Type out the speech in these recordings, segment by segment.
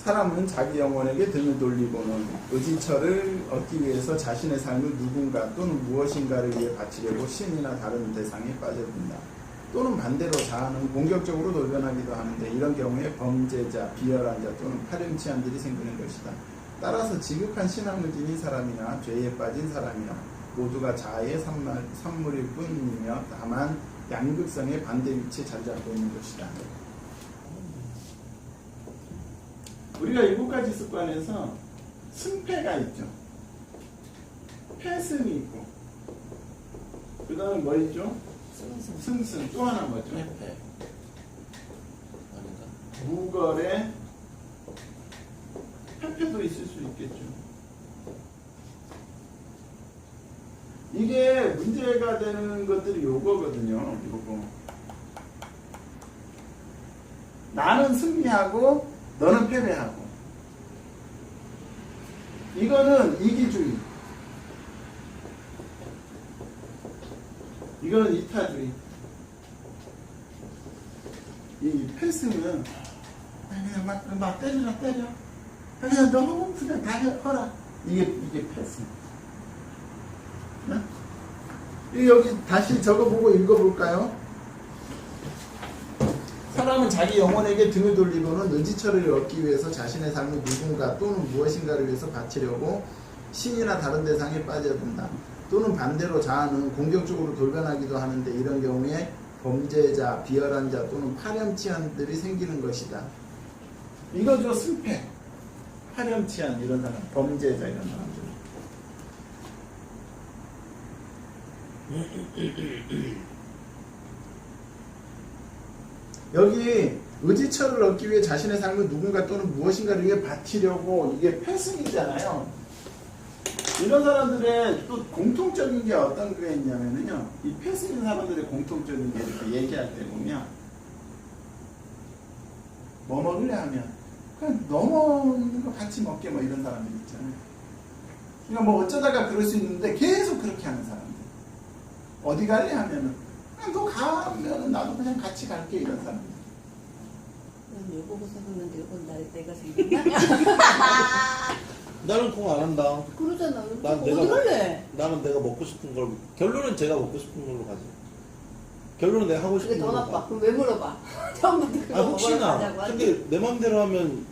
사람은 자기 영혼에게 등을 돌리고는 의지처를 얻기 위해서 자신의 삶을 누군가 또는 무엇인가를 위해 바치려고 신이나 다른 대상에 빠져든다. 또는 반대로 자아는 공격적으로 돌변하기도 하는데 이런 경우에 범죄자, 비열한 자 또는 파렴치한들이 생기는 것이다. 따라서 지극한 신앙을 지닌 사람이나 죄에 빠진 사람이나 모두가 자아의 산물일 뿐이며 다만 양극성의 반대 위치에 자리 잡고 있는 것이다. 우리가 7가지 습관에서 승패가 있죠. 패승이 있고 그 다음에 뭐 있죠? 승승. 또 하나 뭐죠? 패. 아닌가? 무거래 패패도 있을 수 있겠죠. 이게 문제가 되는 것들이 요거거든요. 요거. 나는 승리하고 너는 패배하고. 이거는 이기주의. 이거는 이타주의. 이 패스는 그냥 막 때려. 그냥 너무 그냥 다 해라. 이게 패스. 네? 여기 다시 적어보고 읽어볼까요? 사람은 자기 영혼에게 등을 돌리고는 의지처를 얻기 위해서 자신의 삶을 누군가 또는 무엇인가를 위해서 바치려고 신이나 다른 대상에 빠져든다. 또는 반대로 자아는 공격적으로 돌변하기도 하는데 이런 경우에 범죄자, 비열한 자 또는 파렴치한들이 생기는 것이다. 이거죠. 승패. 파렴치한 이런 사람, 범죄자 이런 사람들. 여기 의지처를 얻기 위해 자신의 삶을 누군가 또는 무엇인가를 위해 바치려고 이게 패승이잖아요. 이런 사람들의 또 공통적인 게 어떤 게 있냐면요. 이 패승인 사람들의 공통적인 게 이렇게 얘기할 때 보면 뭐 먹을래 하면 그냥 넘어오는 거 같이 먹게 뭐 이런 사람들 있잖아요. 그러니까 뭐 어쩌다가 그럴 수 있는데 계속 그렇게 하는 사람들. 어디 갈래 하면은 그냥 너 가면은 나도 그냥 같이 갈게 이런 사람들. 넌 요거보다 썼는데 요건 날 때가 생겼나? 나는 그거 안 한다. 그러잖아. 난 어디 내가 갈래? 나는 내가 먹고 싶은 걸 결론은 제가 먹고 싶은 걸로 가지. 결론은 내가 하고 그게 싶은 더 걸로 나빠. 가. 그럼 왜 물어봐? 처음부터 그거 먹으러 혹시나. 가자고 하지. 근데 내 맘대로 하면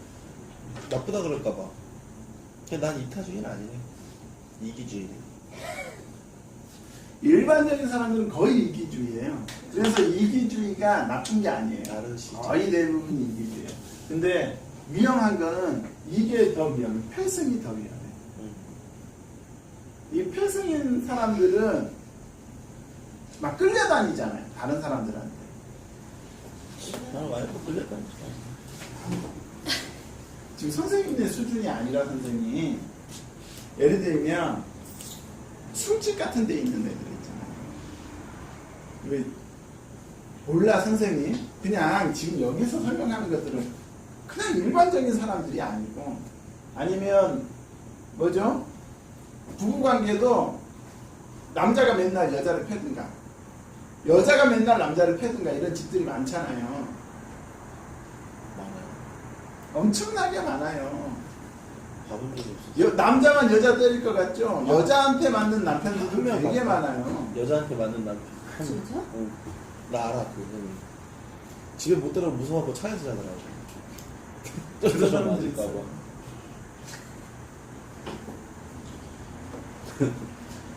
나쁘다 그럴까봐. 난 이타주의는 아니네. 이기주의네. 일반적인 사람들은 거의 이기주의예요. 그래서 이기주의가 나쁜 게 아니에요. 나는 진짜. 거의 대부분 이기주의예요. 근데 위험한 거는 이게 더 위험해. 패승이 더 위험해. 이 패승인 사람들은 막 끌려다니잖아요. 다른 사람들한테. 나는 와이프 끌렸다니까. 지금 선생님의 수준이 아니라 선생님. 예를 들면 술집 같은 데 있는 애들 있잖아요. 왜 몰라 선생님? 그냥 지금 여기서 설명하는 것들은 그냥 일반적인 사람들이 아니고 아니면 뭐죠? 부부관계도 남자가 맨날 여자를 패든가 여자가 맨날 남자를 패든가 이런 집들이 많잖아요. 많아요. 엄청나게 많아요. 봐본 적이 없어. 남자만 여자 때릴 것 같죠? 여자한테 맞는 남편들도 한 명 되게 봤다. 많아요. 여자한테 맞는 남편. 진짜? 응. 나 알아 그거는. 집에 못 들어가면 무서워하고 차에서 자더라고. 그런 쫓아서 사람들 맞을까봐. 있어요.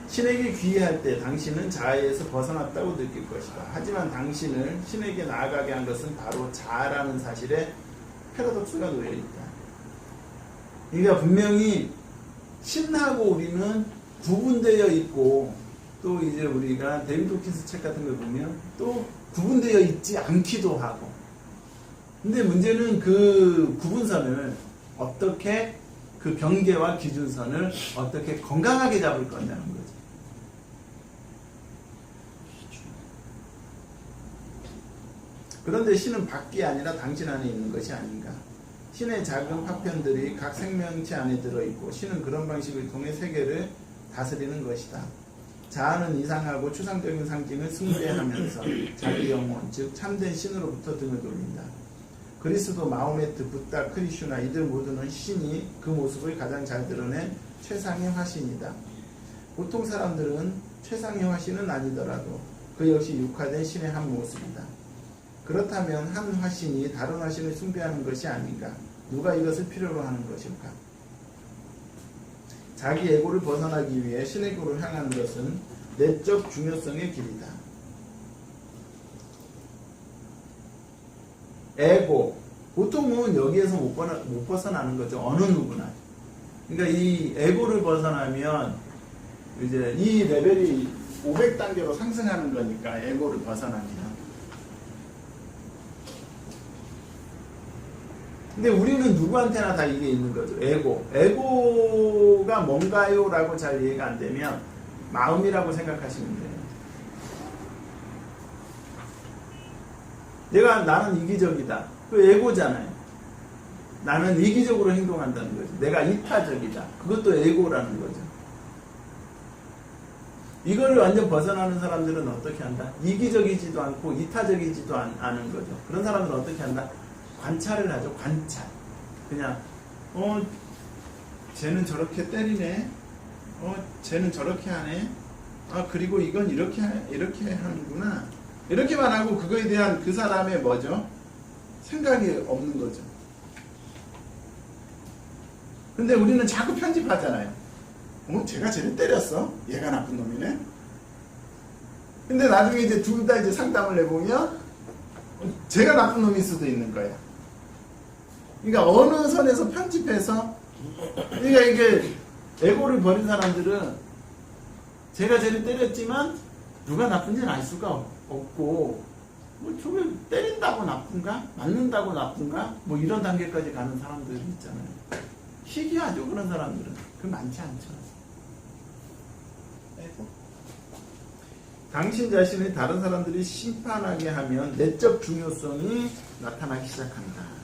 신에게 귀의할 때 당신은 자아에서 벗어났다고 느낄 것이다. 하지만 당신을 신에게 나아가게 한 것은 바로 자아라는 사실에 패러독스가 놓여 있다. 그러니까 분명히 신하고 우리는 구분되어 있고 또 이제 우리가 데이비드 호킨스 책 같은 걸 보면 또 구분되어 있지 않기도 하고 근데 문제는 그 구분선을 어떻게 그 경계와 기준선을 어떻게 건강하게 잡을 거냐는 거죠. 그런데 신은 밖이 아니라 당신 안에 있는 것이 아닌가. 신의 작은 파편들이 각 생명체 안에 들어있고 신은 그런 방식을 통해 세계를 다스리는 것이다. 자아는 이상하고 추상적인 상징을 숭배하면서 자기 영혼, 즉 참된 신으로부터 등을 돌린다. 그리스도, 마호메트, 붓다, 크리슈나 이들 모두는 신이 그 모습을 가장 잘 드러낸 최상의 화신이다. 보통 사람들은 최상의 화신은 아니더라도 그 역시 육화된 신의 한 모습이다. 그렇다면 한 화신이 다른 화신을 숭배하는 것이 아닌가? 누가 이것을 필요로 하는 것일까? 자기 에고를 벗어나기 위해 신에게로 향하는 것은 내적 중요성의 길이다. 에고, 보통은 여기에서 못 벗어나는 거죠. 어느 누구나. 그러니까 이 에고를 벗어나면 이제 이 레벨이 500단계로 상승하는 거니까, 에고를 벗어나면. 근데 우리는 누구한테나 다 이게 있는 거죠. 에고가 뭔가요? 라고 잘 이해가 안 되면 마음이라고 생각하시면 돼요. 나는 이기적이다. 그 에고잖아요. 나는 이기적으로 행동한다는 거죠. 내가 이타적이다. 그것도 에고라는 거죠. 이거를 완전 벗어나는 사람들은 어떻게 한다? 이기적이지도 않고 이타적이지도 않은 거죠. 그런 사람들은 어떻게 한다? 관찰을 하죠. 관찰. 그냥 쟤는 저렇게 때리네. 쟤는 저렇게 하네. 그리고 이건 이렇게 하는구나. 이렇게만 하고 그거에 대한 그 사람의 뭐죠? 생각이 없는 거죠. 근데 우리는 자꾸 편집하잖아요. 쟤가 쟤를 때렸어? 얘가 나쁜 놈이네? 근데 나중에 이제 둘 다 이제 상담을 해보면 쟤가 나쁜 놈일 수도 있는 거야. 그러니까 어느 선에서 편집해서, 그러니까 이게 에고를 버린 사람들은 제가 쟤를 때렸지만 누가 나쁜지는 알 수가 없고, 저걸 때린다고 나쁜가? 맞는다고 나쁜가? 이런 단계까지 가는 사람들이 있잖아요. 희귀하죠, 그런 사람들은. 그 많지 않죠. 에고. 당신 자신을 다른 사람들이 심판하게 하면 내적 중요성이 나타나기 시작한다.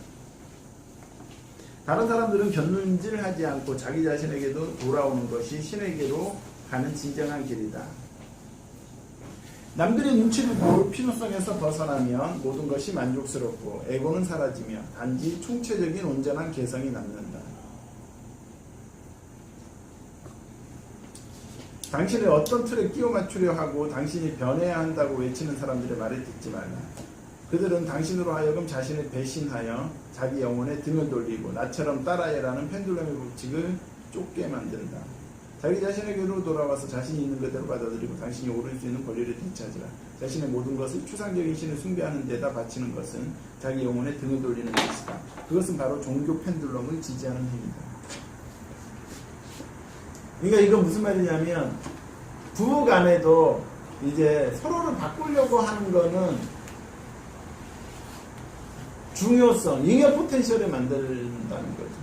다른 사람들은 견눈질하지 않고 자기 자신에게도 돌아오는 것이 신에게로 가는 진정한 길이다. 남들의 눈치를 볼 필요성에서 벗어나면 모든 것이 만족스럽고 에고는 사라지며 단지 총체적인 온전한 개성이 남는다. 당신을 어떤 틀에 끼워 맞추려 하고 당신이 변해야 한다고 외치는 사람들의 말을 듣지 말라. 그들은 당신으로 하여금 자신을 배신하여 자기 영혼에 등을 돌리고 나처럼 따라해라는 펜듈럼의 법칙을 쫓게 만든다. 자기 자신에게로 돌아와서 자신이 있는 그대로 받아들이고 당신이 오를 수 있는 권리를 되찾으라. 자신의 모든 것을 추상적인 신을 숭배하는 데다 바치는 것은 자기 영혼에 등을 돌리는 것이다. 그것은 바로 종교 펜듈럼을 지지하는 행위다. 그러니까 이건 무슨 말이냐면 부부 간에도 이제 서로를 바꾸려고 하는 거는 중요성, 잉여 포텐셜을 만든다는 거죠.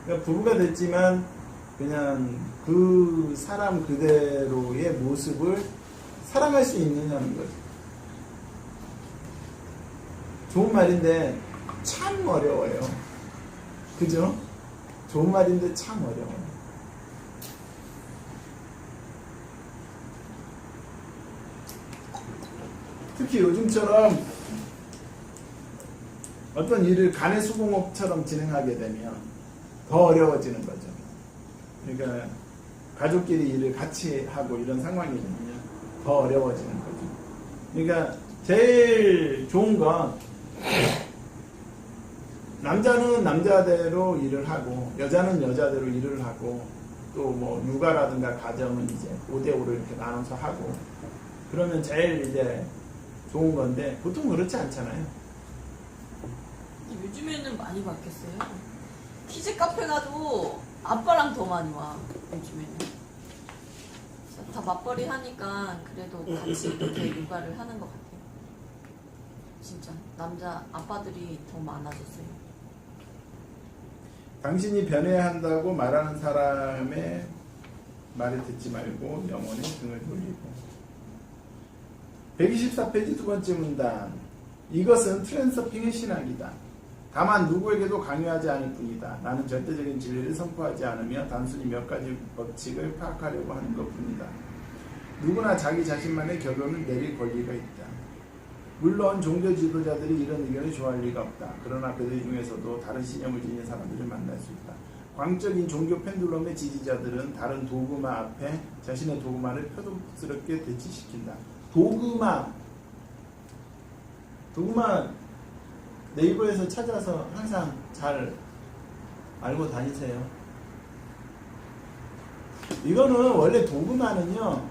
그러니까 부부가 됐지만 그냥 그 사람 그대로의 모습을 사랑할 수 있느냐는 거죠. 좋은 말인데 참 어려워요. 그죠? 좋은 말인데 참 어려워요. 특히 요즘처럼 어떤 일을 간의 수공업처럼 진행하게 되면 더 어려워지는 거죠. 그러니까 가족끼리 일을 같이 하고 이런 상황이 되면 더 어려워지는 거죠. 그러니까 제일 좋은 건 남자는 남자대로 일을 하고 여자는 여자대로 일을 하고 또 뭐 육아라든가 가정은 이제 5대5로 이렇게 나눠서 하고 그러면 제일 이제 좋은 건데 보통 그렇지 않잖아요. 요즘에는 많이 바뀌었어요. 키즈 카페 가도 아빠랑 더 많이 와. 요즘에는 다 맞벌이 하니까 그래도 같이 이렇게 육아를 하는 것 같아요. 진짜 남자 아빠들이 더 많아졌어요. 당신이 변해야 한다고 말하는 사람의 말을 듣지 말고 영혼에 등을 돌리고. 124페이지 두 번째 문단. 이것은 트랜서핑의 신학이다. 다만 누구에게도 강요하지 않을 뿐이다. 나는 절대적인 진리를 선포하지 않으며 단순히 몇 가지 법칙을 파악하려고 하는 것뿐이다. 누구나 자기 자신만의 결론을 내릴 권리가 있다. 물론 종교 지도자들이 이런 의견을 좋아할 리가 없다. 그러나 그들 중에서도 다른 신념을 지닌 사람들을 만날 수 있다. 광적인 종교 펜듈럼의 지지자들은 다른 도그마 앞에 자신의 도그마를 표독스럽게 대치시킨다. 도그마 네이버에서 찾아서 항상 잘 알고 다니세요. 이거는 원래 도그마는요,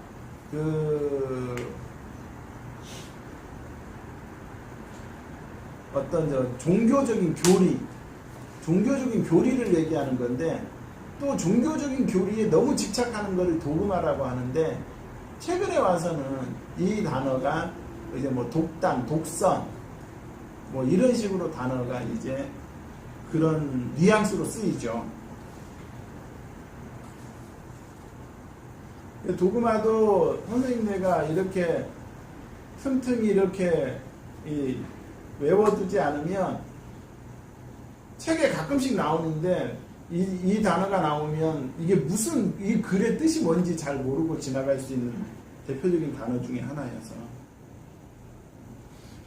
어떤 종교적인 교리를 얘기하는 건데, 또 종교적인 교리에 너무 집착하는 것을 도그마라고 하는데, 최근에 와서는 이 단어가 이제 뭐 독단, 독선, 뭐 이런 식으로 단어가 이제 그런 뉘앙스로 쓰이죠. 도그마도 선생님네가 이렇게 틈틈이 이렇게 외워두지 않으면 책에 가끔씩 나오는데 이 단어가 나오면 이게 무슨 이 글의 뜻이 뭔지 잘 모르고 지나갈 수 있는 대표적인 단어 중에 하나여서,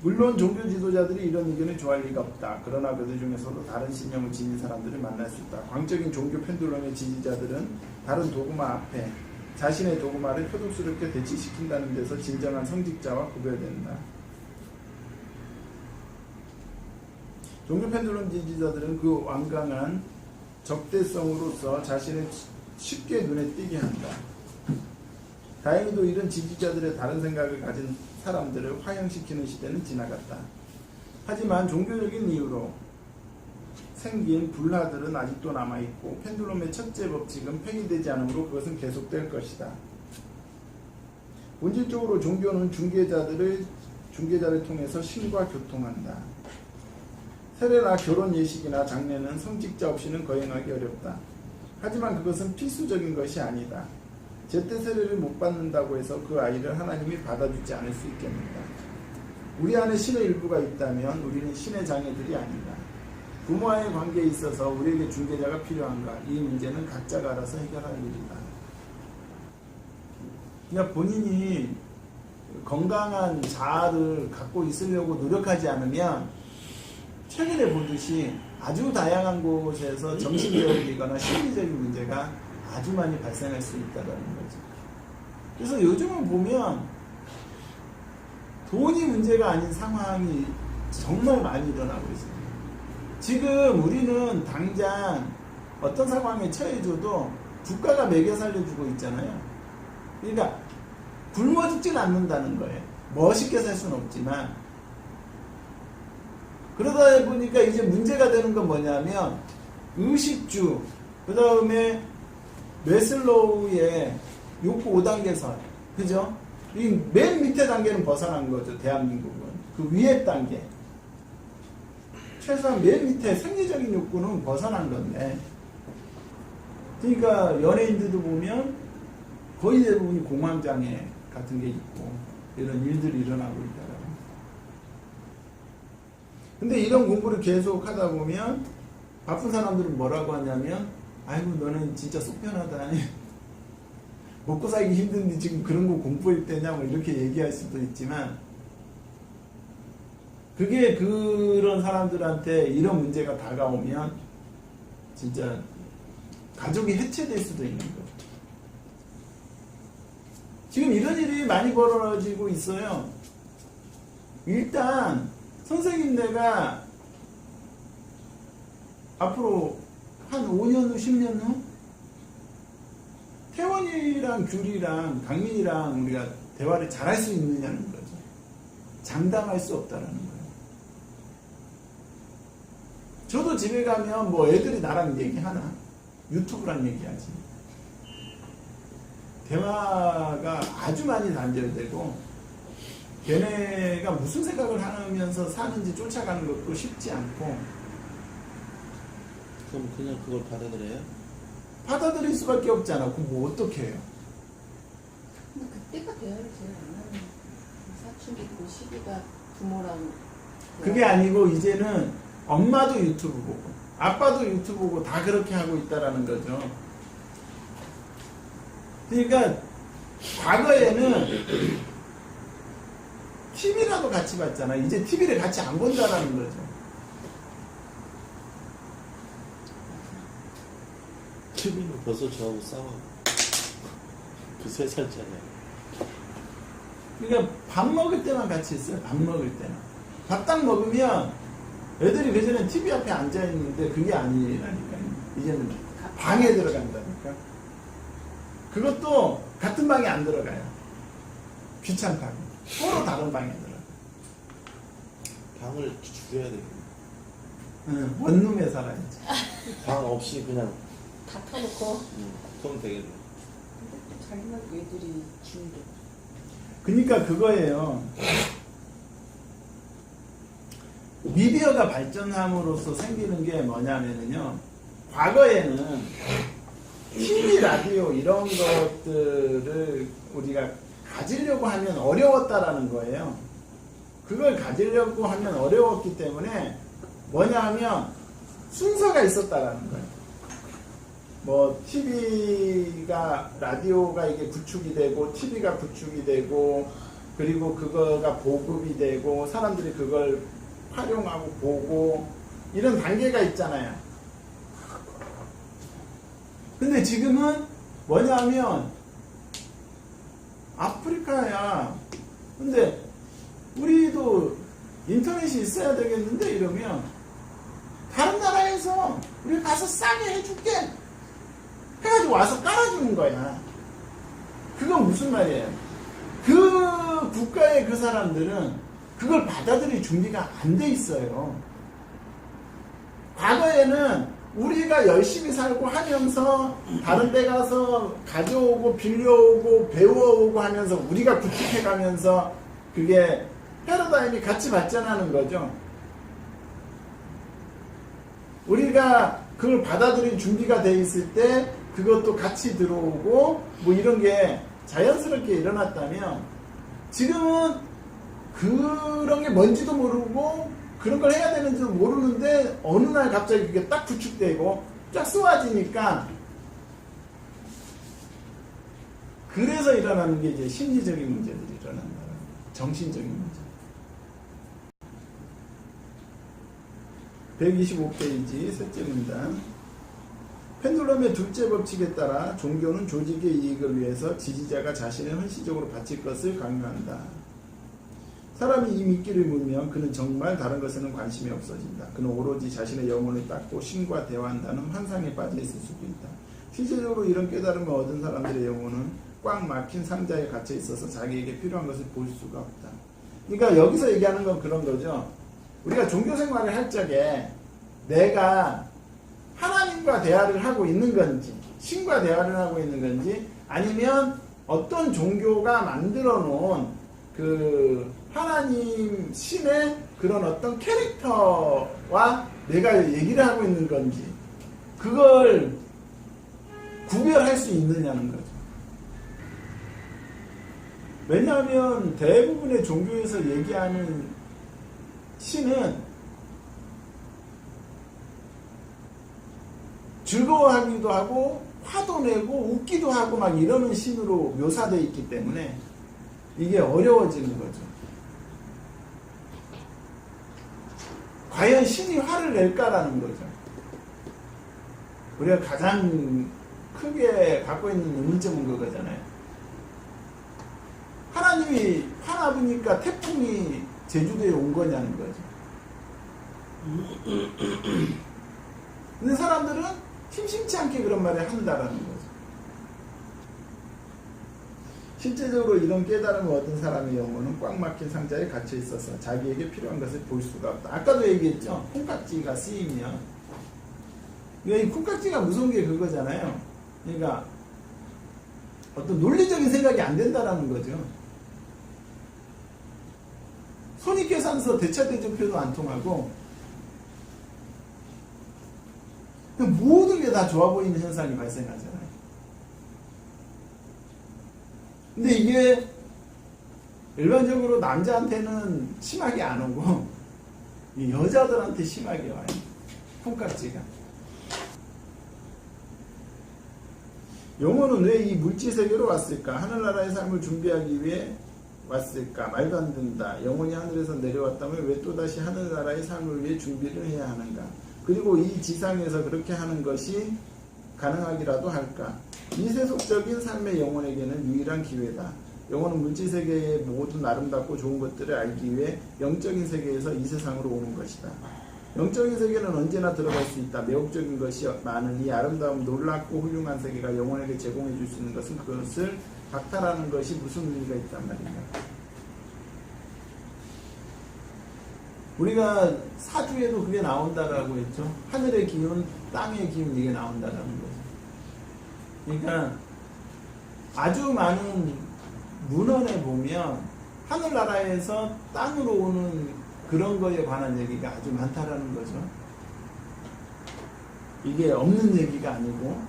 물론 종교 지도자들이 이런 의견을 좋아할 리가 없다. 그러나 그들 중에서도 다른 신념을 지닌 사람들을 만날 수 있다. 광적인 종교 펜듈럼의 지지자들은 다른 도그마 앞에 자신의 도그마를 표독스럽게 대치시킨다는 데서 진정한 성직자와 구별된다. 종교 펜듈럼 지지자들은 그 완강한 적대성으로서 자신을 쉽게 눈에 띄게 한다. 다행히도 이런 지지자들의 다른 생각을 가진 사람들을 화형시키는 시대는 지나갔다. 하지만 종교적인 이유로 생긴 불화들은 아직도 남아있고, 펜듈럼의 첫째 법칙은 폐기되지 않으므로 그것은 계속될 것이다. 본질적으로 종교는 중개자를 통해서 신과 교통한다. 세례나 결혼 예식이나 장례는 성직자 없이는 거행하기 어렵다. 하지만 그것은 필수적인 것이 아니다. 제때 세례를 못 받는다고 해서 그 아이를 하나님이 받아주지 않을 수 있겠는가? 우리 안에 신의 일부가 있다면 우리는 신의 자녀들이 아니다. 부모와의 관계에 있어서 우리에게 중개자가 필요한가? 이 문제는 각자가 알아서 해결할 일이다. 그러니까 본인이 건강한 자아를 갖고 있으려고 노력하지 않으면, 최근에 보듯이 아주 다양한 곳에서 정신적이거나 심리적인 문제가 아주 많이 발생할 수 있다는 거죠. 그래서 요즘은 보면 돈이 문제가 아닌 상황이 정말 많이 일어나고 있습니다. 지금 우리는 당장 어떤 상황에 처해져도 국가가 먹여 살려주고 있잖아요. 그러니까 굶어 죽지는 않는다는 거예요. 멋있게 살 수는 없지만. 그러다 보니까 이제 문제가 되는 건 뭐냐면, 의식주, 그 다음에 메슬로우의 욕구 5단계설, 그죠? 이 맨 밑에 단계는 벗어난 거죠, 대한민국은. 그 위에 단계. 최소한 맨 밑에 생리적인 욕구는 벗어난 건데, 그러니까 연예인들도 보면 거의 대부분이 공황장애 같은 게 있고, 이런 일들이 일어나고 있더라고요. 근데 이런 공부를 계속 하다 보면 바쁜 사람들은 뭐라고 하냐면, 아이고 너는 진짜 속 편하다. 먹고 살기 힘든데 지금 그런 거 공부할 때냐, 뭐 이렇게 얘기할 수도 있지만, 그게 그런 사람들한테 이런 문제가 다가오면 진짜 가족이 해체될 수도 있는 거죠. 지금 이런 일이 많이 벌어지고 있어요. 일단 선생님네가 앞으로 한 5년 후, 10년 후 태원이랑 귤이랑 강민이랑 우리가 대화를 잘할 수 있느냐는 거죠. 장담할 수 없다라는 거예요. 저도 집에 가면 뭐 애들이 나랑 얘기하나? 유튜브랑 얘기하지. 대화가 아주 많이 단절되고, 걔네가 무슨 생각을 하면서 사는지 쫓아가는 것도 쉽지 않고. 그럼 그냥 그걸 받아들여요? 받아들일 수밖에 없잖아. 그럼 뭐 어떻게 해요? 근데 그때가 대화를 제일 안 하는 사춘기 그 시기가 부모랑 그게 아니고 이제는 엄마도 유튜브 보고 아빠도 유튜브 보고 다 그렇게 하고 있다라는 거죠. 그러니까 과거에는 TV라도 같이 봤잖아. 이제 TV를 같이 안 본다라는 거죠. TV는 벌써 저하고 싸워. 그 3살짜리야. 그러니까 밥 먹을 때만 같이 있어요. 밥 먹을 때만. 밥 딱 먹으면 애들이 그전엔 TV 앞에 앉아있는데 그게 아니라니까요. 이제는 방에 들어간다니까. 그것도 같은 방에 안 들어가요. 귀찮다고. 서로 다른 방에 들어가요. 방을 줄여야 되겠네. 응, 원룸에 살아야지. 방 없이 그냥 다 켜놓고. 그러면 되겠네. 근데 또 자기만 애들이 중도. 그러니까 그거예요. 미디어가 발전함으로써 생기는 게 뭐냐면요. 과거에는 TV, 라디오 이런 것들을 우리가 가지려고 하면 어려웠다라는 거예요. 그걸 가지려고 하면 어려웠기 때문에 뭐냐 하면 순서가 있었다라는 거예요. 뭐 TV가 라디오가 이게 구축이 되고 TV가 구축이 되고 그리고 그거가 보급이 되고 사람들이 그걸 활용하고 보고 이런 단계가 있잖아요. 근데 지금은 뭐냐면 아프리카야. 근데 우리도 인터넷이 있어야 되겠는데 이러면 다른 나라에서 우리 가서 싸게 해줄게 해가지고 와서 깔아주는 거야. 그건 무슨 말이에요? 그 국가의 그 사람들은 그걸 받아들일 준비가 안 돼 있어요. 과거에는 우리가 열심히 살고 하면서 다른 데 가서 가져오고 빌려오고 배워오고 하면서 우리가 구축해 가면서 그게 패러다임이 같이 발전하는 거죠. 우리가 그걸 받아들일 준비가 돼 있을 때 그것도 같이 들어오고 뭐 이런 게 자연스럽게 일어났다면 지금은 그런 게 뭔지도 모르고 그런 걸 해야 되는지도 모르는데 어느 날 갑자기 그게 딱 구축되고 쫙 쏘아지니까 그래서 일어나는 게 이제 심리적인 문제들이 일어난다. 정신적인 문제. 125페이지 셋째 문단. 펜듈럼의 둘째 법칙에 따라 종교는 조직의 이익을 위해서 지지자가 자신을 헌신적으로 바칠 것을 강요한다. 사람이 이 미끼를 물면 그는 정말 다른 것에는 관심이 없어진다. 그는 오로지 자신의 영혼을 닦고 신과 대화한다는 환상에 빠져 있을 수도 있다. 실제적으로 이런 깨달음을 얻은 사람들의 영혼은 꽉 막힌 상자에 갇혀 있어서 자기에게 필요한 것을 볼 수가 없다. 그러니까 여기서 얘기하는 건 그런 거죠. 우리가 종교 생활을 할 적에 내가 하나님과 대화를 하고 있는 건지 신과 대화를 하고 있는 건지 아니면 어떤 종교가 만들어 놓은 그 하나님 신의 그런 어떤 캐릭터와 내가 얘기를 하고 있는 건지 그걸 구별할 수 있느냐는 거죠. 왜냐하면 대부분의 종교에서 얘기하는 신은 즐거워하기도 하고 화도 내고 웃기도 하고 막 이러는 신으로 묘사되어 있기 때문에 이게 어려워지는 거죠. 과연 신이 화를 낼까라는 거죠. 우리가 가장 크게 갖고 있는 의문점은 그거잖아요. 하나님이 화나보니까 태풍이 제주도에 온 거냐는 거죠. 근데 사람들은 심심치 않게 그런 말을 한다라는 거죠. 실제적으로 이런 깨달음을 얻은 사람의 영혼은 꽉 막힌 상자에 갇혀 있어서 자기에게 필요한 것을 볼 수가 없다. 아까도 얘기했죠. 콩깍지가 쓰이면. 그러니까 이 콩깍지가 무서운 게 그거잖아요. 그러니까 어떤 논리적인 생각이 안 된다라는 거죠. 손익계산서 대차대조표도 안 통하고 모든 게 다 좋아 보이는 현상이 발생하잖아요. 근데 이게 일반적으로 남자한테는 심하게 안 오고 여자들한테 심하게 와요. 콩깍지가. 영혼은 왜 이 물질 세계로 왔을까? 하늘나라의 삶을 준비하기 위해 왔을까? 말도 안 된다. 영혼이 하늘에서 내려왔다면 왜 또다시 하늘나라의 삶을 위해 준비를 해야 하는가? 그리고 이 지상에서 그렇게 하는 것이 가능하기라도 할까? 이 세속적인 삶의 영혼에게는 유일한 기회다. 영혼은 물질세계의 모든 아름답고 좋은 것들을 알기 위해 영적인 세계에서 이 세상으로 오는 것이다. 영적인 세계는 언제나 들어갈 수 있다. 매혹적인 것이 많은 이 아름다움, 놀랍고 훌륭한 세계가 영혼에게 제공해 줄 수 있는 것은 그것을 박탈하는 것이 무슨 의미가 있단 말인가. 우리가 사주에도 그게 나온다라고 했죠. 하늘의 기운, 땅의 기운, 이게 나온다라는 거죠. 그러니까 아주 많은 문헌에 보면 하늘나라에서 땅으로 오는 그런 거에 관한 얘기가 아주 많다라는 거죠. 이게 없는 얘기가 아니고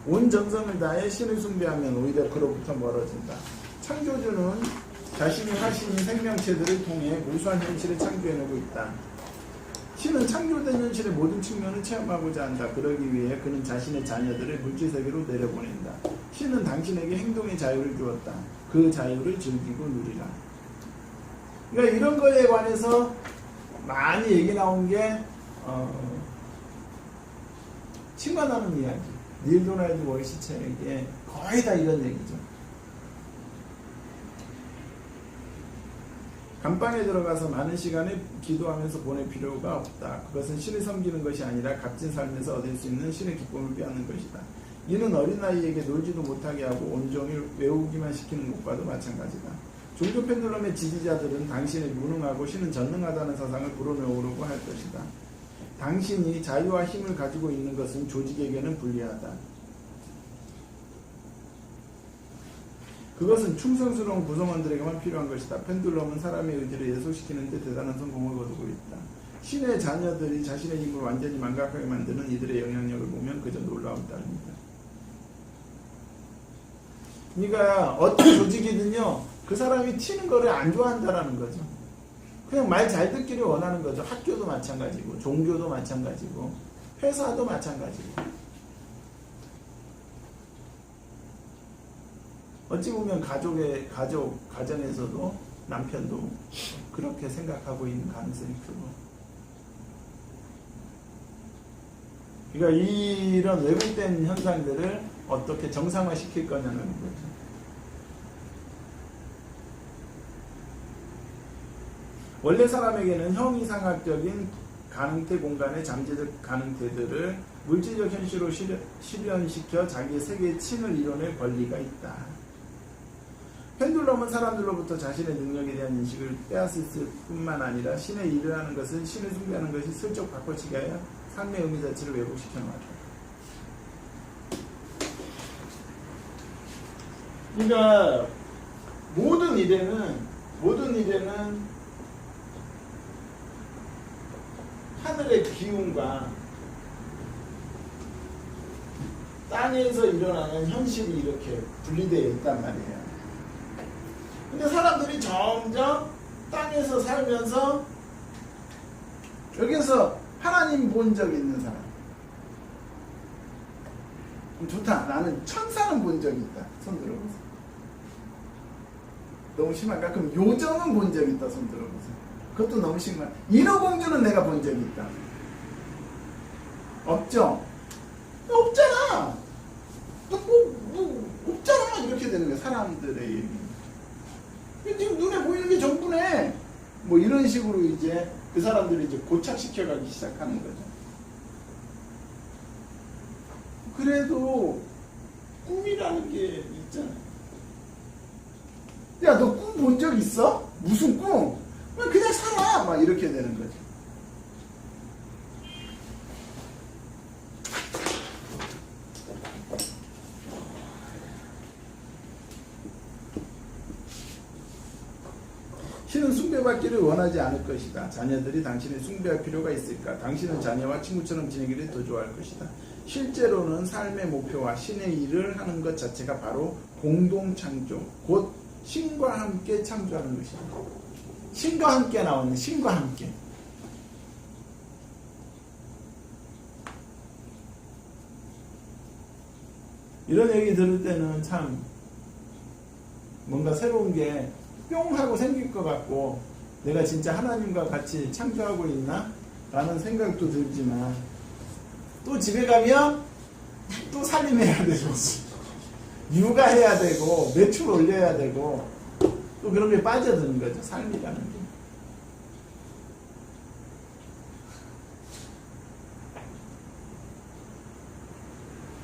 온 정성을 다해 신을 숭배하면 오히려 그로부터 멀어진다. 창조주는 자신이 하신 생명체들을 통해 무수한 현실을 창조해내고 있다. 신은 창조된 현실의 모든 측면을 체험하고자 한다. 그러기 위해 그는 자신의 자녀들을 물질세계로 내려보낸다. 신은 당신에게 행동의 자유를 주었다. 그 자유를 즐기고 누리라. 그러니까 이런 거에 관해서 많이 얘기 나온 게 칭찬하는 이야기. 닐 도널드 월시 책에 거의 다 이런 얘기죠. 감방에 들어가서 많은 시간을 기도하면서 보낼 필요가 없다. 그것은 신을 섬기는 것이 아니라 값진 삶에서 얻을 수 있는 신의 기쁨을 빼앗는 것이다. 이는 어린아이에게 놀지도 못하게 하고 온종일 외우기만 시키는 것과도 마찬가지다. 종교 펜들럼의 지지자들은 당신이 무능하고 신은 전능하다는 사상을 불어넣으려고 할 것이다. 당신이 자유와 힘을 가지고 있는 것은 조직에게는 불리하다. 그것은 충성스러운 구성원들에게만 필요한 것이다. 펜들럼은 사람의 의지를 예속시키는 데 대단한 성공을 거두고 있다. 신의 자녀들이 자신의 힘을 완전히 망각하게 만드는 이들의 영향력을 보면 그저 놀라울 따릅니다. 그러니까 어떤 조직이든요, 그 사람이 튀는 거를 안 좋아한다라는 거죠. 그냥 말 잘 듣기를 원하는 거죠. 학교도 마찬가지고, 종교도 마찬가지고, 회사도 마찬가지고. 어찌 보면 가정에서도 남편도 그렇게 생각하고 있는 가능성이 크고. 그러니까 이런 왜곡된 현상들을 어떻게 정상화시킬 거냐는 거죠. 원래 사람에게는 형이상학적인 가능태 공간의 잠재적 가능태들을 물질적 현실로 실현시켜 자기의 세계의 칭을 이뤄낼 권리가 있다. 펜듈럼은 사람들로부터 자신의 능력에 대한 인식을 빼앗을 뿐만 아니라 신의 일을 하는 것은 신을 숭배하는 것이 슬쩍 바꿔치기 하여 삶의 의미 자체를 왜곡시켜 놓았다. 그러니까 모든 일에는 하늘의 기운과 땅에서 일어나는 현실이 이렇게 분리되어 있단 말이에요. 근데 사람들이 점점 땅에서 살면서 여기서 하나님 본 적 있는 사람, 좋다. 나는 천사는 본 적이 있다. 손 들어보세요. 너무 심한가? 그럼 요정은 본 적이 있다. 손 들어보세요. 그것도 너무 심한. 인어공주는 내가 본 적이 있다. 없죠? 없잖아. 없잖아. 이렇게 되는 거야. 사람들의 얘기. 지금 눈에 보이는 게 전부네. 뭐 이런 식으로 이제 그 사람들이 이제 고착시켜가기 시작하는 거죠. 그래도 꿈이라는 게 있잖아요. 야, 너 꿈 본 적 있어? 무슨 꿈? 그냥 살아. 막 이렇게 되는 거죠. 신은 숭배받기를 원하지 않을 것이다. 자녀들이 당신을 숭배할 필요가 있을까? 당신은 자녀와 친구처럼 지내기를 더 좋아할 것이다. 실제로는 삶의 목표와 신의 일을 하는 것 자체가 바로 공동창조, 곧 신과 함께 창조하는 것이다. 신과 함께 나오는 신과 함께. 이런 얘기 들을 때는 참 뭔가 새로운 게 뿅 하고 생길 것 같고 내가 진짜 하나님과 같이 창조하고 있나? 라는 생각도 들지만 또 집에 가면 또 살림해야 되고 육아해야 되고 매출 올려야 되고 또 그런 게 빠져드는 거죠. 삶이라는 게.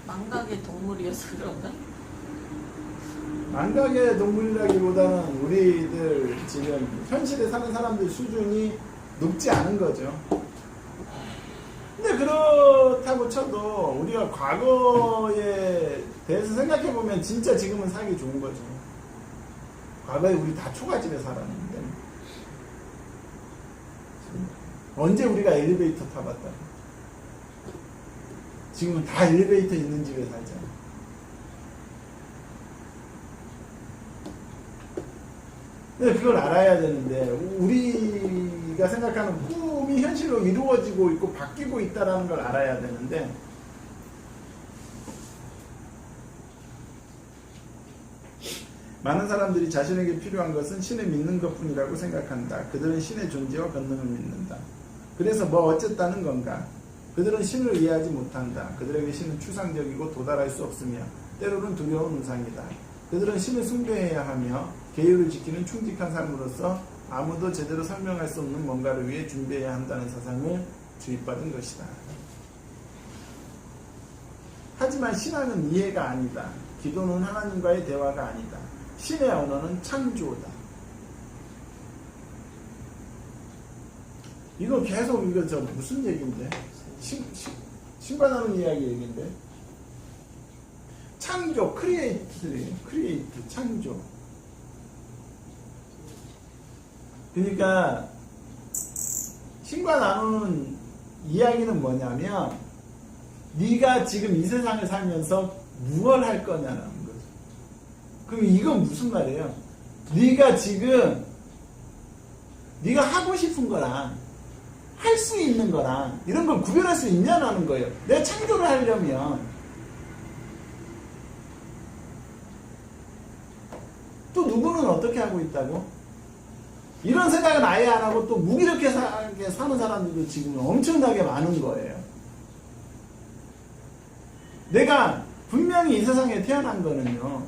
망각의 동물이어서 그런가? 망각의 동물이라기보다는 우리들 지금 현실에 사는 사람들 수준이 높지 않은 거죠. 근데 그렇다고 쳐도 우리가 과거에 대해서 생각해보면 진짜 지금은 살기 좋은 거죠. 과거에 우리 다 초가집에 살았는데 언제 우리가 엘리베이터 타봤다. 지금은 다 엘리베이터 있는 집에 살잖아. 근데 그걸 알아야 되는데 우리가 생각하는 꿈이 현실로 이루어지고 있고 바뀌고 있다는 걸 알아야 되는데 많은 사람들이 자신에게 필요한 것은 신을 믿는 것뿐이라고 생각한다. 그들은 신의 존재와 권능을 믿는다. 그래서 뭐 어쨌다는 건가? 그들은 신을 이해하지 못한다. 그들에게 신은 추상적이고 도달할 수 없으며 때로는 두려운 우상이다. 그들은 신을 숭배해야 하며 계율을 지키는 충직한 삶으로서 아무도 제대로 설명할 수 없는 뭔가를 위해 준비해야 한다는 사상을 주입받은 것이다. 하지만 신앙은 이해가 아니다. 기도는 하나님과의 대화가 아니다. 신의 언어는 창조다. 이거 계속 이거 저 무슨 얘기인데? 신관하는 이야기 얘기인데? 창조, 크리에이트, 창조. 그러니까 신과 나누는 이야기는 뭐냐면 네가 지금 이 세상을 살면서 무엇을 할 거냐는 거죠. 그럼 이건 무슨 말이에요? 네가 지금 네가 하고 싶은 거랑 할 수 있는 거랑 이런 걸 구별할 수 있냐는 거예요. 내가 창조를 하려면 또 누구는 어떻게 하고 있다고? 이런 생각은 아예 안 하고 또 무기력하게 사는 사람들도 지금 엄청나게 많은 거예요. 내가 분명히 이 세상에 태어난 거는요,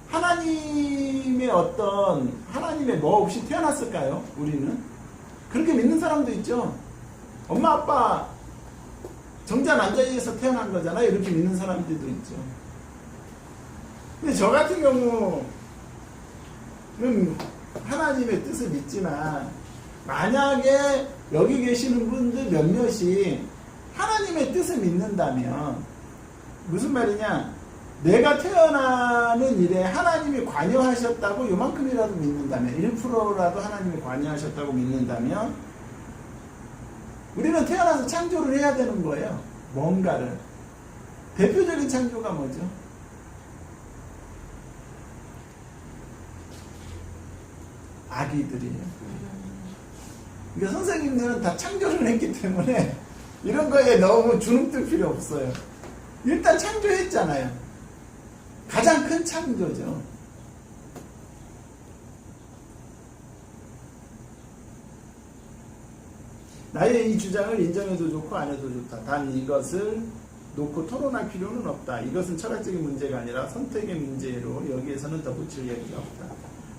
하나님의 하나님의 뭐 없이 태어났을까요? 우리는? 그렇게 믿는 사람도 있죠. 엄마, 아빠 정자 난자에서 태어난 거잖아요. 이렇게 믿는 사람들도 있죠. 근데 저 같은 경우는 하나님의 뜻을 믿지만 만약에 여기 계시는 분들 몇몇이 하나님의 뜻을 믿는다면 무슨 말이냐? 내가 태어나는 일에 하나님이 관여하셨다고 요만큼이라도 믿는다면 1%라도 하나님이 관여하셨다고 믿는다면 우리는 태어나서 창조를 해야 되는 거예요. 뭔가를. 대표적인 창조가 뭐죠? 아기들이에요. 그러니까 선생님들은 다 창조를 했기 때문에 이런 거에 너무 주눅들 필요 없어요. 일단 창조했잖아요. 가장 큰 창조죠. 나의 이 주장을 인정해도 좋고 안 해도 좋다. 단 이것을 놓고 토론할 필요는 없다. 이것은 철학적인 문제가 아니라 선택의 문제로 여기에서는 덧붙일 얘기가 없다.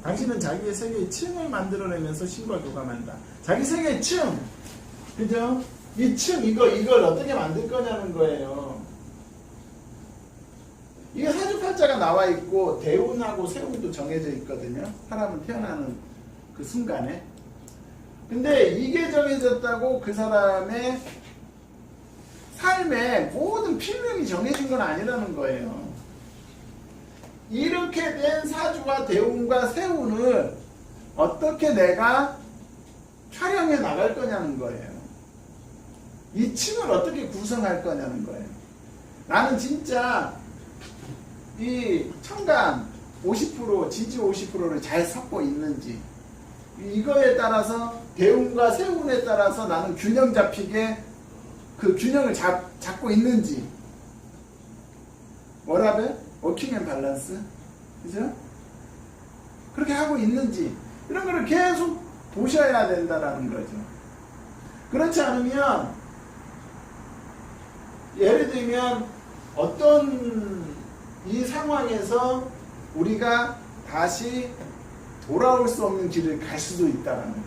당신은 자기의 세계의 층을 만들어내면서 신과 교감한다. 자기 세계의 층! 그죠? 이 층, 이걸 어떻게 만들 거냐는 거예요. 이게 사주팔자가 나와 있고 대운하고 세운도 정해져 있거든요. 사람은 태어나는 그 순간에. 근데 이게 정해졌다고 그 사람의 삶의 모든 필명이 정해진 건 아니라는 거예요. 이렇게 된 사주와 대운과 세운을 어떻게 내가 촬영해 나갈 거냐는 거예요. 이 층을 어떻게 구성할 거냐는 거예요. 나는 진짜 이 청간 50%, 지지 50%를 잘 섞고 있는지, 이거에 따라서 대운과 세운에 따라서 나는 균형 잡히게 그 균형을 잡고 있는지, 뭐라고요? 워킹 앤 밸런스, 그죠? 그렇게 하고 있는지 이런 거를 계속 보셔야 된다라는 거죠. 그렇지 않으면 예를 들면 어떤 이 상황에서 우리가 다시 돌아올 수 없는 길을 갈 수도 있다는 거예요.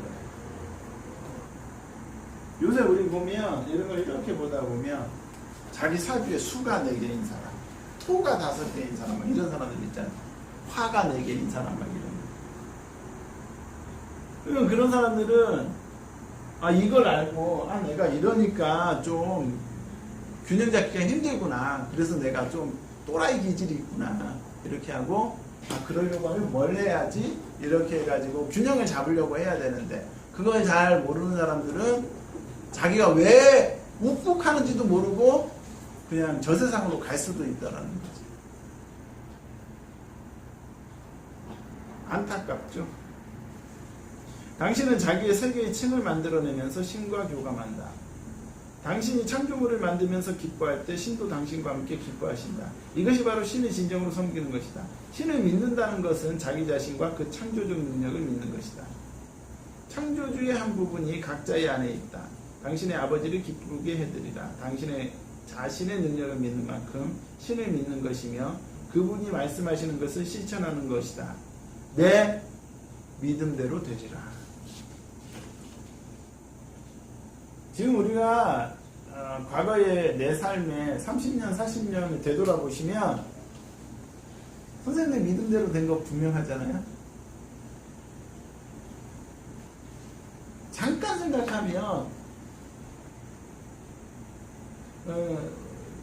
요새 우리 보면 이런 걸 이렇게 보다 보면 자기 사주에 수가 4개인 사람, 토가 5개인 사람, 막 이런 사람들 있잖아요. 화가 4개인 사람 막 이런 거. 그러면 그런 사람들은 이걸 알고 내가 이러니까 좀 균형 잡기가 힘들구나. 그래서 내가 좀 또라이 기질이 있구나. 이렇게 하고 그러려고 하면 뭘 해야지? 이렇게 해가지고 균형을 잡으려고 해야 되는데 그걸 잘 모르는 사람들은 자기가 왜 욱욱하는지도 모르고 그냥 저 세상으로 갈 수도 있다라는 거지. 안타깝죠. 당신은 자기의 세계의 층을 만들어내면서 신과 교감한다. 당신이 창조물을 만들면서 기뻐할 때 신도 당신과 함께 기뻐하신다. 이것이 바로 신을 진정으로 섬기는 것이다. 신을 믿는다는 것은 자기 자신과 그 창조적 능력을 믿는 것이다. 창조주의 한 부분이 각자의 안에 있다. 당신의 아버지를 기쁘게 해드리라. 당신의 자신의 능력을 믿는 만큼 신을 믿는 것이며 그분이 말씀하시는 것을 실천하는 것이다. 내 믿음대로 되리라. 지금 우리가 과거의 내 삶에 30년, 40년을 되돌아보시면 선생님 믿음대로 된 거 분명하잖아요. 잠깐 생각하면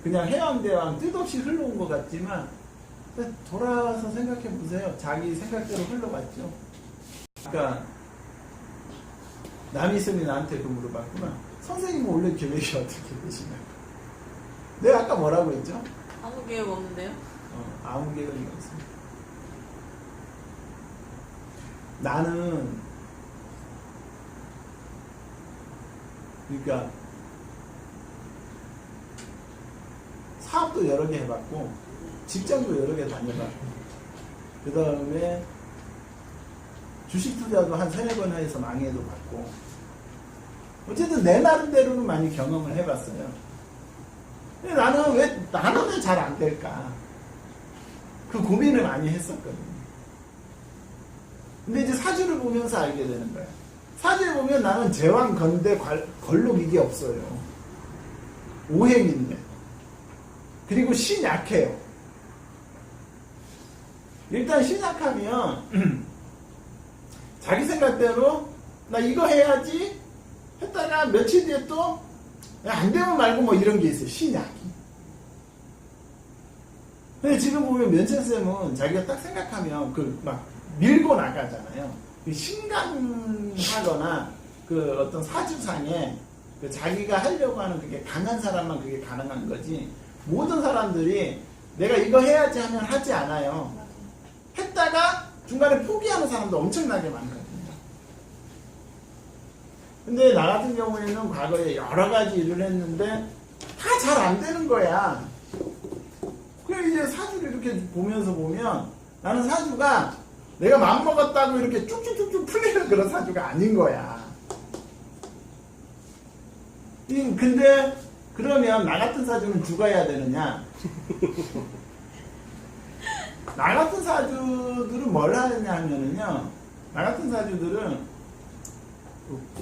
그냥 해왕대왕 뜻없이 흘러온 것 같지만 돌아와서 생각해 보세요. 자기 생각대로 흘러갔죠. 그러니까 남이슬이 나한테 그 물어봤구나. 선생님은 원래 계획이 어떻게 되시나요? 내가 아까 뭐라고 했죠? 아무 계획 없는데요? 아무 계획이 없습니다. 나는 그러니까 사업도 여러 개 해봤고 직장도 여러 개 다녀봤고 그 다음에 주식 투자도 한 3-4번 해서 망해도 봤고 어쨌든 내 나름대로는 많이 경험을 해봤어요. 근데 나는 왜 잘 안 될까? 그 고민을 많이 했었거든요. 근데 이제 사주를 보면서 알게 되는 거야. 사주를 보면 나는 제왕, 건대, 걸록 이게 없어요. 오행인데. 그리고 신 약해요. 일단 신 약하면 자기 생각대로 나 이거 해야지 했다가 며칠 뒤에 또 안 되면 말고 뭐 이런 게 있어요. 신약이. 근데 지금 보면 면천쌤은 자기가 딱 생각하면 그 막 밀고 나가잖아요. 그 신강하거나 그 어떤 사주상에 그 자기가 하려고 하는 그게 강한 사람만 그게 가능한 거지. 모든 사람들이 내가 이거 해야지 하면 하지 않아요. 했다가 중간에 포기하는 사람도 엄청나게 많거든요. 근데 나 같은 경우에는 과거에 여러 가지 일을 했는데 다 잘 안 되는 거야. 그래 이제 사주를 이렇게 보면서 보면 나는 사주가 내가 마음먹었다고 이렇게 쭉쭉쭉쭉 풀리는 그런 사주가 아닌 거야. 근데 그러면 나 같은 사주는 죽어야 되느냐? 나 같은 사주들은 뭘 하느냐 하면은요, 나 같은 사주들은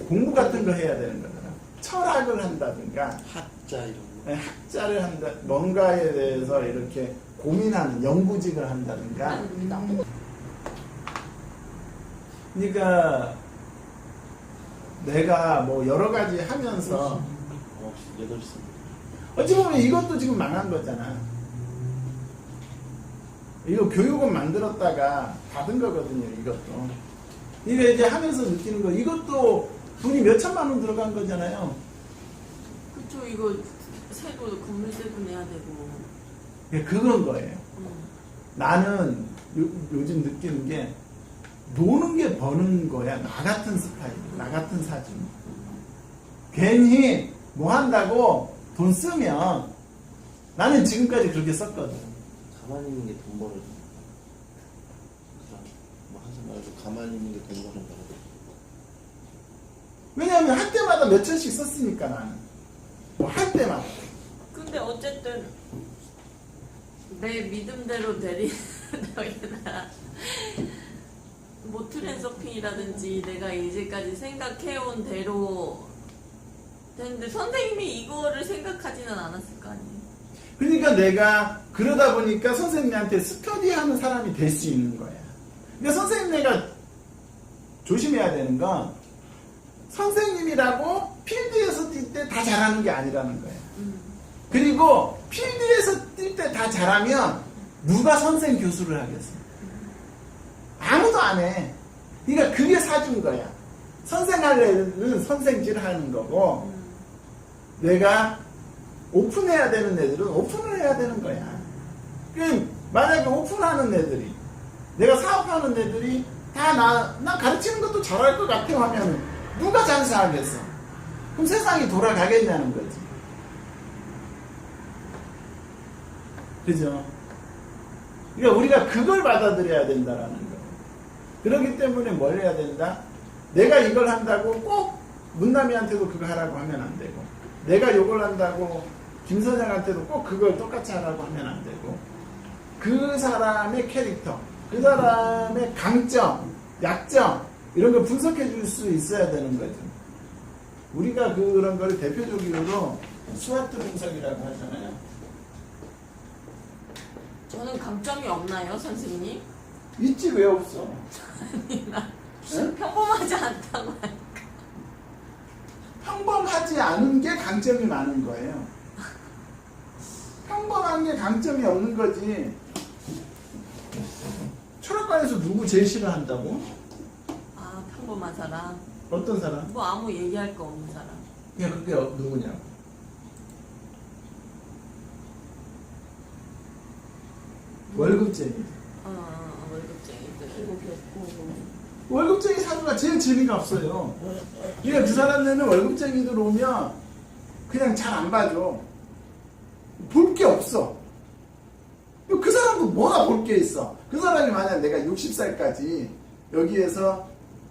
공부 같은 거 해야 되는 거잖아. 철학을 한다든가, 학자 이런 거. 학자를 한다, 뭔가에 대해서 이렇게 고민하는 연구직을 한다든가. 그러니까 내가 뭐 여러 가지 하면서 8시. 어찌 보면 이것도 지금 망한 거잖아. 이거 교육은 만들었다가 받은 거거든요, 이것도. 이거 이제 하면서 느끼는 거, 이것도 돈이 몇 천만 원 들어간 거잖아요. 그쵸, 이거 세도 건물세도 내야 되고. 그건 거예요. 나는 요즘 느끼는 게 노는 게 버는 거야. 나 같은 스타일, 나 같은 사주. 괜히 뭐 한다고 돈 쓰면 나는 지금까지 그렇게 썼거든. 가만히 있는 게 돈 벌어줘. 뭐 하지 말고 가만히 있는 게 돈 버는 거라고. 왜냐하면 할 때마다 몇 천씩 썼으니까 나는. 뭐 할 때마다. 근데 어쨌든 내 믿음대로 내리는 여기다 뭐 트랜서핑이라든지 내가 이제까지 생각해온 대로 됐는데 선생님이 이거를 생각하지는 않았을 거 아니에요. 그러니까 내가 그러다 보니까 선생님한테 스터디하는 사람이 될 수 있는 거야. 그러니까 선생님 내가 조심해야 되는 건 선생님이라고 필드에서 뛸 때 다 잘하는 게 아니라는 거야. 그리고 필드에서 뛸 때 다 잘하면 누가 선생 교수를 하겠어? 아무도 안 해. 그러니까 그게 사준 거야. 선생 할래는 선생질 하는 거고 내가 오픈해야 되는 애들은 오픈을 해야 되는 거야. 그럼 만약에 오픈하는 애들이 내가 사업하는 애들이 다 나 가르치는 것도 잘할 것 같아 하면 누가 장사하겠어? 그럼 세상이 돌아가겠냐는 거지. 그죠? 그러니까 우리가 그걸 받아들여야 된다라는 거예요. 그렇기 때문에 뭘 해야 된다? 내가 이걸 한다고 꼭 문남이한테도 그거 하라고 하면 안 되고 내가 이걸 한다고 김선영한테도 꼭 그걸 똑같이 하라고 하면 안 되고 그 사람의 캐릭터, 그 사람의 강점, 약점 이런 걸 분석해 줄 수 있어야 되는 거죠. 우리가 그런 걸 대표적으로 스와트 분석이라고 하잖아요. 저는 강점이 없나요, 선생님? 있지 왜 없어? 아니, 나 응? 평범하지 않다고 하니까. 평범하지 않은 게 강점이 많은 거예요. 평범한 게 강점이 없는 거지. 철학관에서 누구 제일 싫어한다고? 아, 평범한 사람? 어떤 사람? 뭐 아무 얘기할 거 없는 사람. 야, 그게 누구냐고. 월급쟁이. 월급쟁이들. 기복이 없고 월급쟁이 사주가 제일 재미가 없어요. 그러니까 그 사람들은 월급쟁이들 오면 그냥 잘 안 봐줘. 볼 게 없어. 그 사람도 뭐가 볼 게 있어. 그 사람이 만약 내가 60살까지 여기에서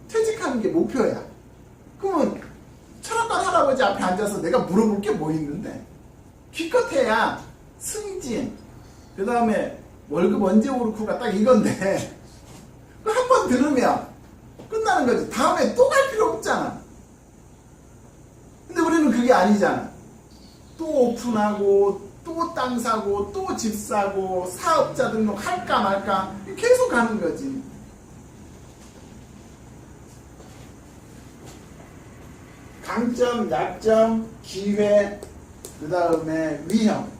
퇴직하는 게 목표야. 그러면 철학관 할아버지 앞에 앉아서 내가 물어볼 게 뭐 있는데. 기껏해야 승진, 그 다음에 월급 언제 오르쿠가 딱 이건데 한 번 들으면 끝나는 거지. 다음에 또 갈 필요 없잖아. 근데 우리는 그게 아니잖아. 또 오픈하고 또 땅 사고 또 집 사고 사업자 등록 할까 말까 계속 가는 거지. 강점, 약점, 기회, 그 다음에 위험.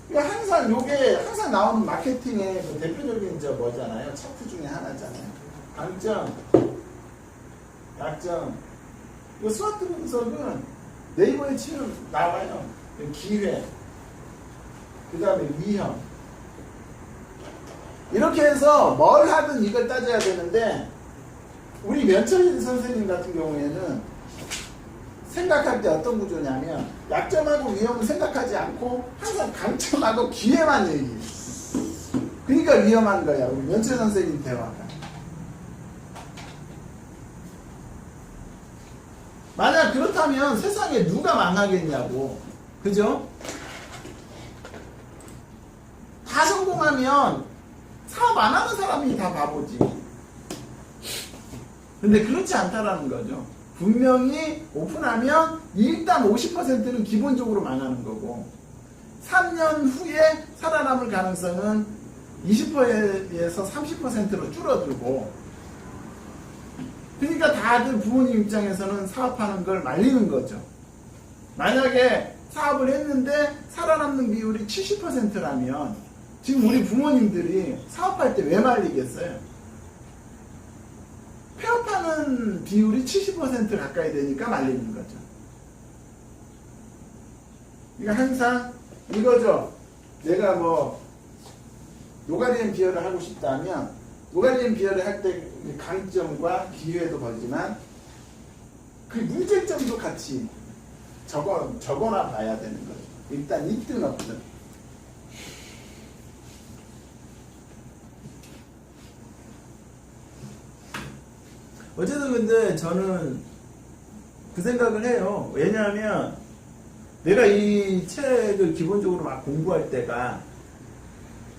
그러니까 항상 요게 항상 나오는 마케팅의 그 대표적인 저 뭐잖아요. 차트 중에 하나잖아요. 강점, 약점. 이 스와트 분석은 네이버에 치면 나와요. 기회, 그 다음에 위험. 이렇게 해서 뭘 하든 이걸 따져야 되는데 우리 면철인 선생님 같은 경우에는 생각할 때 어떤 구조냐면 약점하고 위험을 생각하지 않고 항상 강점하고 기회만 얘기해. 그러니까 위험한 거야. 우리 면철 선생님 대화가. 만약 그렇다면 세상에 누가 망하겠냐고. 그죠? 다 성공하면 사업 안 하는 사람이 다 바보지. 근데 그렇지 않다라는 거죠. 분명히 오픈하면 일단 50%는 기본적으로 망하는 거고 3년 후에 살아남을 가능성은 20%에서 30%로 줄어들고 그러니까 다들 부모님 입장에서는 사업하는 걸 말리는 거죠. 만약에 사업을 했는데 살아남는 비율이 70%라면 지금 우리 부모님들이 사업할 때 왜 말리겠어요? 폐업하는 비율이 70% 가까이 되니까 말리는 거죠. 그러니까 항상 이거죠. 내가 뭐 노가리엔 비어를 하고 싶다면 노가리엔 비어를 할 때 강점과 기회도 보지만 그 문제점도 같이 적어놔 봐야 되는 거죠. 일단 있든 없든. 어쨌든 근데 저는 그 생각을 해요. 왜냐하면 내가 이 책을 기본적으로 막 공부할 때가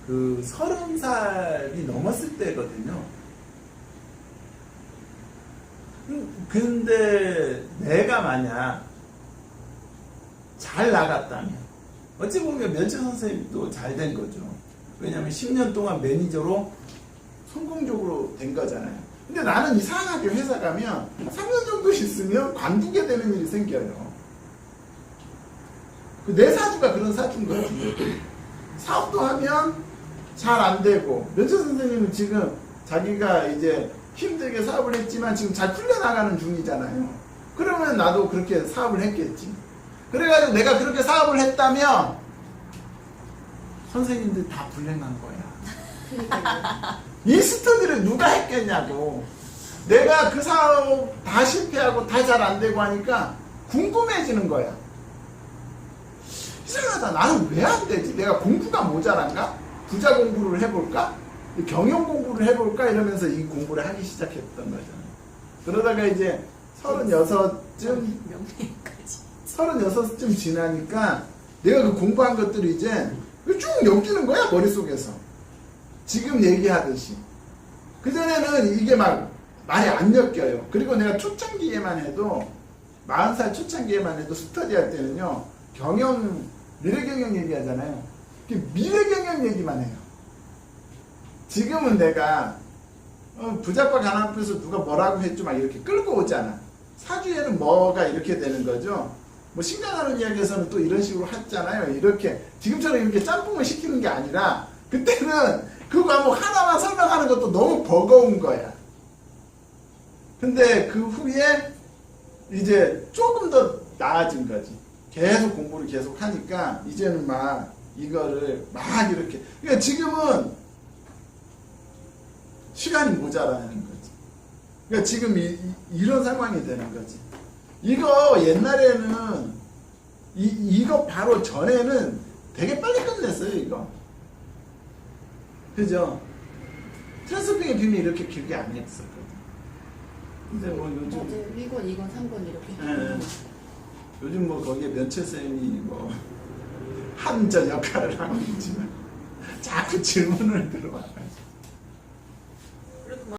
그 30살이 넘었을 때거든요. 근데 내가 만약 잘 나갔다면 어찌 보면 면책 선생님도 잘 된 거죠. 왜냐하면 10년 동안 매니저로 성공적으로 된 거잖아요. 근데 나는 이상하게 회사 가면 3년 정도 있으면 관두게 되는 일이 생겨요. 내 사주가 그런 사주인 거예요. 사업도 하면 잘 안 되고, 면책 선생님은 지금 자기가 이제 힘들게 사업을 했지만 지금 잘 풀려나가는 중이잖아요. 그러면 나도 그렇게 사업을 했겠지. 그래가지고 내가 그렇게 사업을 했다면 선생님들 다 불행한 거야. 그러니까요. 이 스터디를 누가 했겠냐고. 내가 그 사업 다 실패하고 다 잘 안 되고 하니까 궁금해지는 거야. 이상하다. 나는 왜 안 되지? 내가 공부가 모자란가? 부자 공부를 해볼까? 경영 공부를 해볼까? 이러면서 이 공부를 하기 시작했던 거잖아요. 그러다가 이제 36쯤 지나니까 내가 그 공부한 것들이 이제 쭉 엮이는 거야, 머릿속에서. 지금 얘기하듯이. 그전에는 이게 막 말이 안 엮여요. 그리고 내가 초창기에만 해도, 40살 초창기에만 해도 스터디 할 때는요, 미래경영 얘기하잖아요. 미래경영 얘기만 해요. 지금은 내가, 부자과 가난앞에서 누가 뭐라고 했죠? 막 이렇게 끌고 오잖아. 사주에는 뭐가 이렇게 되는 거죠? 뭐 신강하는 이야기에서는 또 이런 식으로 했잖아요. 이렇게, 지금처럼 이렇게 짬뽕을 시키는 게 아니라, 그때는 그 과목 하나만 설명하는 것도 너무 버거운 거야. 근데 그 후에 이제 조금 더 나아진 거지. 계속 공부를 계속 하니까 이제는 막 이거를 막 이렇게. 그러니까 지금은 시간이 모자라는 거지. 그러니까 지금 이런 상황이 되는 거지. 이거 옛날에는 이거 바로 전에는 되게 빨리 끝냈어요, 이거. 그죠? 트랜스핑의 비밀 이렇게 길게 안 했었거든. 근데 뭐 요즘. 맞아요. 1권, 2권, 3권 이렇게. 예, 요즘 뭐 거기에 면책쌤이 뭐 한전 역할을 하고 있지만 자꾸 질문을 들어와가지고